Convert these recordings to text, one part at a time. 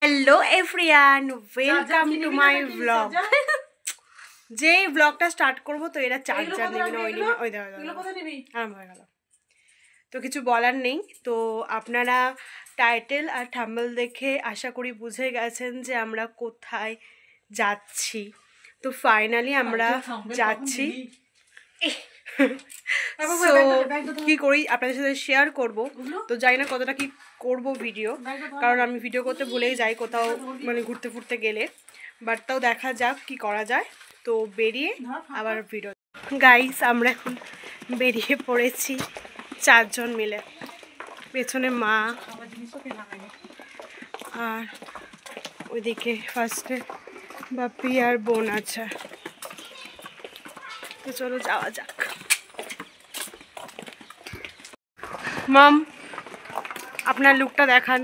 Hello everyone welcome to my vlog যে ব্লগটা start করব তো এরা চার্জার নেবে না ওই আরম্ভ হয়ে গেল তো কিছু বলার নেই তো আপনারা টাইটেল আর থাম্বনেল দেখে আশা করি বুঝে গেছেন যে আমরা কোথায় যাচ্ছি তো ফাইনালি আমরা যাচ্ছি সো কি করি আপনাদের সাথে শেয়ার করব তো জানি না কতটা কি করব ভিডিও কারণ আমি ভিডিও করতে ভুলেই যাই কোথাও মানে ঘুরতে ফুরতে গেলে বাট তাও দেখা যাক কি করা যায় তো বেরিয়ে আবার ভিডিও গাইস আমরা এখন বেরিয়ে পড়েছি চারজন মিলে পেছনে মা আর ওইদিকে ফার্স্টে বাপি আর বোন আছে তো চলো যাওয়া যাক মম আপনার লুকটা দেখান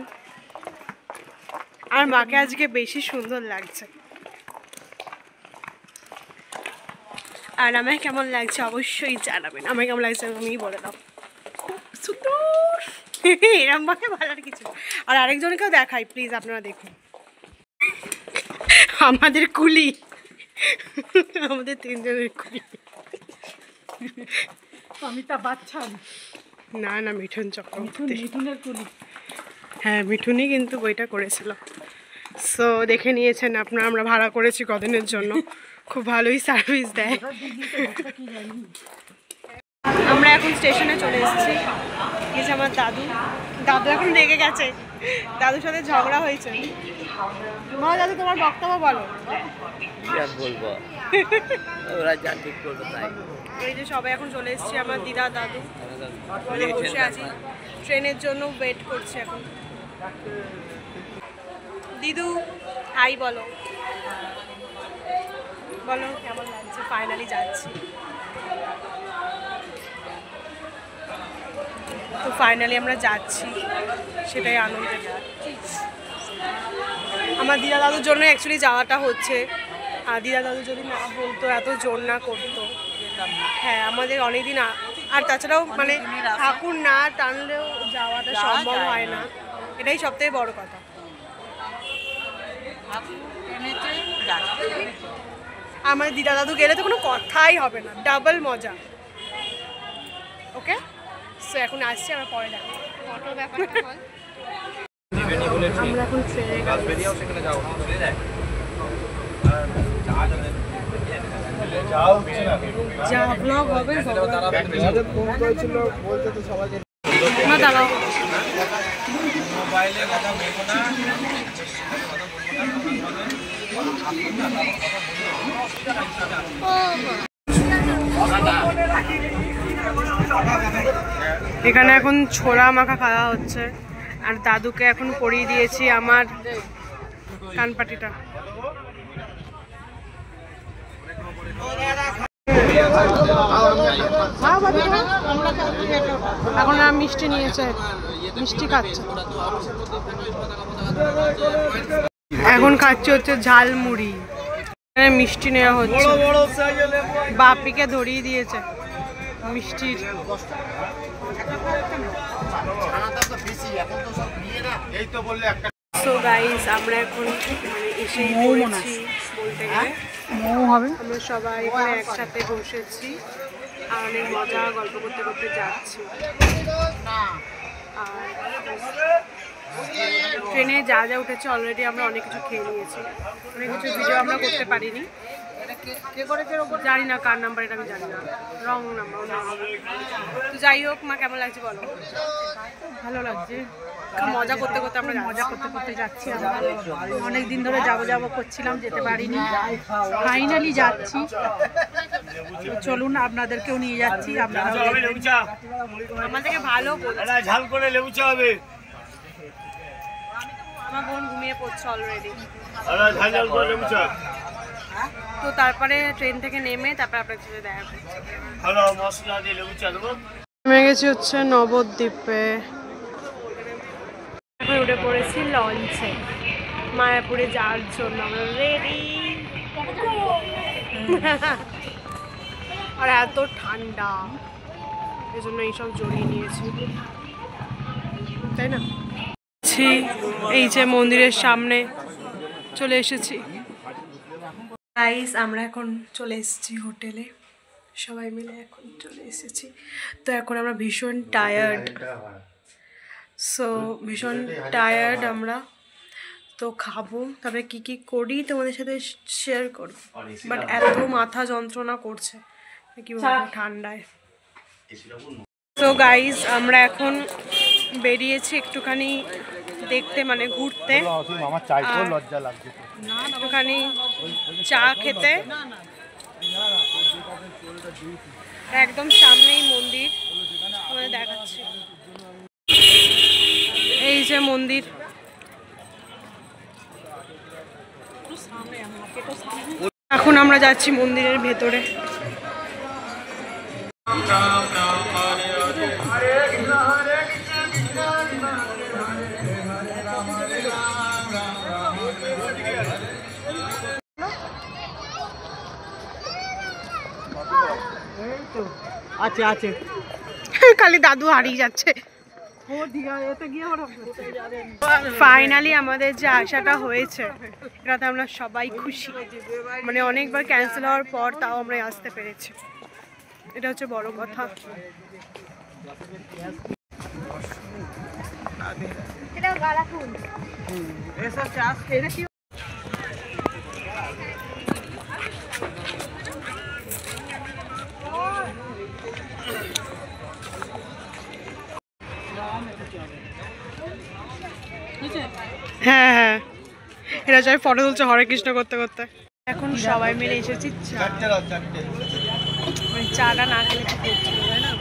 আর মাকে আজকে বেশি সুন্দর লাগছে আর আমায় কেমন লাগছে অবশ্যই জানাবেন আমায় কেমন লাগছে আমিই বলে দাও খুব সুন্দর এরম ভাবে ভালো আর কিছু আর আরেকজনকেও দেখাই প্লিজ আপনারা দেখুন আমাদের কুলি আমাদের তিনজনের কুলি অমিতা বাচ্চান না না মিঠুন চক্রবর্তী মিঠুনের কুলি হ্যাঁ মিঠুনই কিন্তু বইটা করেছিল সো দেখে নিয়েছেন আপনারা আমরা ভাড়া করেছি কদিনের জন্য খুব ভালোই সার্ভিস দেয় আমরা এখন স্টেশনে চলে এসেছি এই যে আমার দাদু দাদু এখন রেগে গেছে দাদুর সাথে ঝগড়া হয়েছে মা দাদু তোমার বক্তব্য বলো বলবো ওরা যা ঠিক করবে তাই এই যে সবাই এখন চলে এসেছি আমার দিদা দাদু বসে আছি ট্রেনের জন্য ওয়েট করছি এখন দিদু হাই বলো বলো কেমন লাগছে ফাইনালি যাচ্ছি তো ফাইনালি আমরা যাচ্ছি সেটাই আনন্দের আমার দিদা দাদুর জন্য অ্যাকচুয়ালি যাওয়াটা হচ্ছে আর দিদা দাদু যদি না বলতো এত জোর না করতো হ্যাঁ আমাদের অনেকদিন আর তাছাড়াও মানে ঠাকুর না টানলেও যাওয়াটা সম্ভব হয় না এটাই সবথেকে বড় কথা আমার দিদা দাদু গেলে তো কোনো কথাই হবে না ডাবল মজা ওকে সো এখন আসছি আমরা পরে দেখো অটো ব্যাপারটা বল আমরা এখন ট্রেনে যা ব্লগ হবে ফোন করেছিল বলতে তো সবাইকে না দাঁড়াও মোবাইলে কথা বলবো না এখানে এখন ছোলা মাখা খাওয়া হচ্ছে আর দাদুকে এখন পরিয়ে দিয়েছি আমার কানপাটিটা এখন আর মিষ্টি নিয়েছে মিষ্টি খাচ্ছে এখন খাচ্ছে হচ্ছে ঝালমুড়ি মিষ্টি নেওয়া হচ্ছে বাপিকে ধরিয়ে দিয়েছে মিষ্টির সো গাইস আমরা এখন মানে এসেই পড়েছি বলতে গেলে আমরা সবাই এখানে একসাথে বসেছি আর অনেক মজা গল্প করতে করতে যাচ্ছি আর ট্রেনে যা যা উঠেছে অলরেডি আমরা অনেক কিছু খেয়ে নিয়েছি অনেক কিছু ভিডিও আমরা করতে পারিনি জানি না কার নাম্বার এটা আমি জানি না রং নাম্বার তো যাই হোক মা কেমন লাগছে বলো ভালো লাগছে মজা করতে করতে আমরা মজা করতে করতে যাচ্ছি আমরা অনেক দিন ধরে যাবো করছিলাম যেতে পারিনি ফাইনালি যাচ্ছি চলুন আপনাদেরকেও নিয়ে যাচ্ছি আপনারা আমাদেরকে ভালো ঝাল করে লেবু চা হবে আমার বোন ঘুমিয়ে পড়ছে অলরেডি ঝাল ঝাল করে লেবু চা তো তারপরে ট্রেন থেকে নেমে তারপর আপনার সাথে দেখা করছি ভালো মশলা দিয়ে লেবু চা দেবো নেমে গেছি হচ্ছে নবদ্বীপে এখন উঠে পড়েছি লঞ্চে মায়াপুরে যাওয়ার জন্য আমরা রেডি আর এত ঠান্ডা এই জন্য এইসব জড়িয়ে নিয়েছি তাই না যাচ্ছি এই যে মন্দিরের সামনে চলে এসেছি। গাইস আমরা এখন চলে এসেছি হোটেলে, সবাই মিলে এখন চলে এসেছি। তো এখন আমরা ভীষণ টায়ার্ড, আমরা তো খাবো, তারপরে কি কি করি তোমাদের সাথে শেয়ার করবো। বাট এত মাথা যন্ত্রণা করছে কি বলবো ঠান্ডায়। তো গাইজ আমরা এখন বেরিয়েছি একটুখানি দেখতে, মানে ঘুরতে, একটুখানি চা খেতে। একদম সামনেই মন্দির, তোমাদের দেখাচ্ছি। এই যে মন্দির, এখন আমরা যাচ্ছি মন্দিরের ভেতরে। আছে আছে খালি দাদু হারিয়ে যাচ্ছে। ফাইনালি আমাদের যে আশাটা হয়েছে এটাতে আমরা সবাই খুশি, মানে অনেকবার ক্যান্সেল হওয়ার পর তাও আমরা আসতে পেরেছি, এটা হচ্ছে বড় কথা। হ্যাঁ হ্যাঁ, এরা যাই ফটো তুলছে হরে কৃষ্ণ করতে করতে। এখন সবাই মিলে এসেছি চাটা না খেলে কি করছিল, তাই না?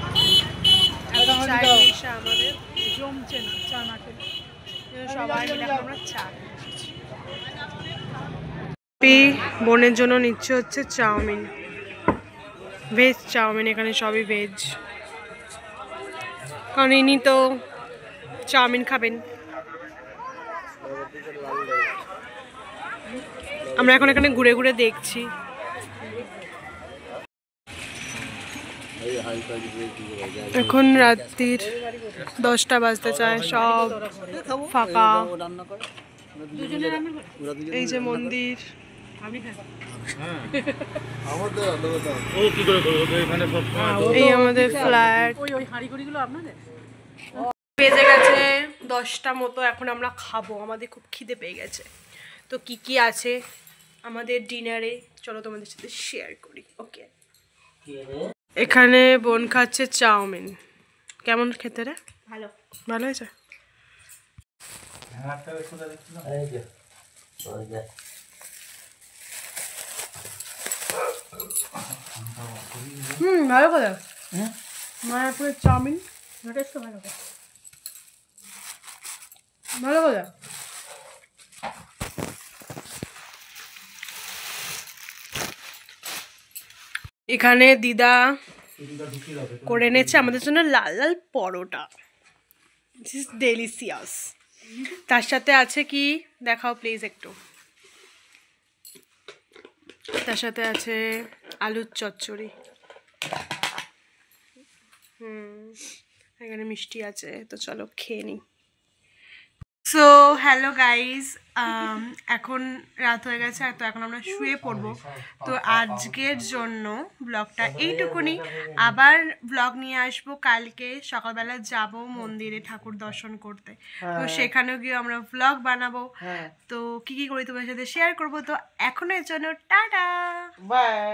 আমাদের জমছে না চা না খেলে, সবাই মিলে আমরা চা খেয়েছি। বোনের জন্য নিচ্ছে হচ্ছে চাউমিন, ভেজ চাউমিন, এখানে সবই ভেজ, কারণ ইনি তো চাউমিন খাবেন। আমরা এখন এখানে ঘুরে ঘুরে দেখছি। এখন রাত্রির 10টা বাজতে চায়, সব ফাঁকা। এই যে মন্দির, এই আমাদের ফ্ল্যাট। বেজে গেছে 10টা মতো, এখন আমরা খাবো, আমাদের খুব খিদে পেয়ে গেছে। তো কি কি আছে আমাদের ডিনারে চলো তোমাদের সাথে শেয়ার করি। ওকে, এখানে বোন খাচ্ছে চাউমিন, কেমন খেতে রে? ভালো, ভালো হয়েছে। ভালো কথা, মায়াপুরের চাউমিন ভালো কথা। এখানে দিদা করে এনেছে আমাদের জন্য লাল লাল পরোটা, ডেলিসিয়াস। তার সাথে আছে কি দেখাও প্লিজ একটু, তার সাথে আছে আলুর চচ্চড়ি, এখানে মিষ্টি আছে। তো চলো খেয়ে নিই। সো হ্যালো গাইজ, এখন রাত হয়ে গেছে, তো এখন আমরা শুয়ে পড়বো। তো আজকের জন্য ব্লগটা এইটুকুনি, আবার ব্লগ নিয়ে আসবো কালকে সকালবেলা, যাব মন্দিরে ঠাকুর দর্শন করতে। তো সেখানেও গিয়ে আমরা ব্লগ বানাবো, তো কি কি করি তোমার সাথে শেয়ার করবো। তো এখনের জন্য টাটা, বাই।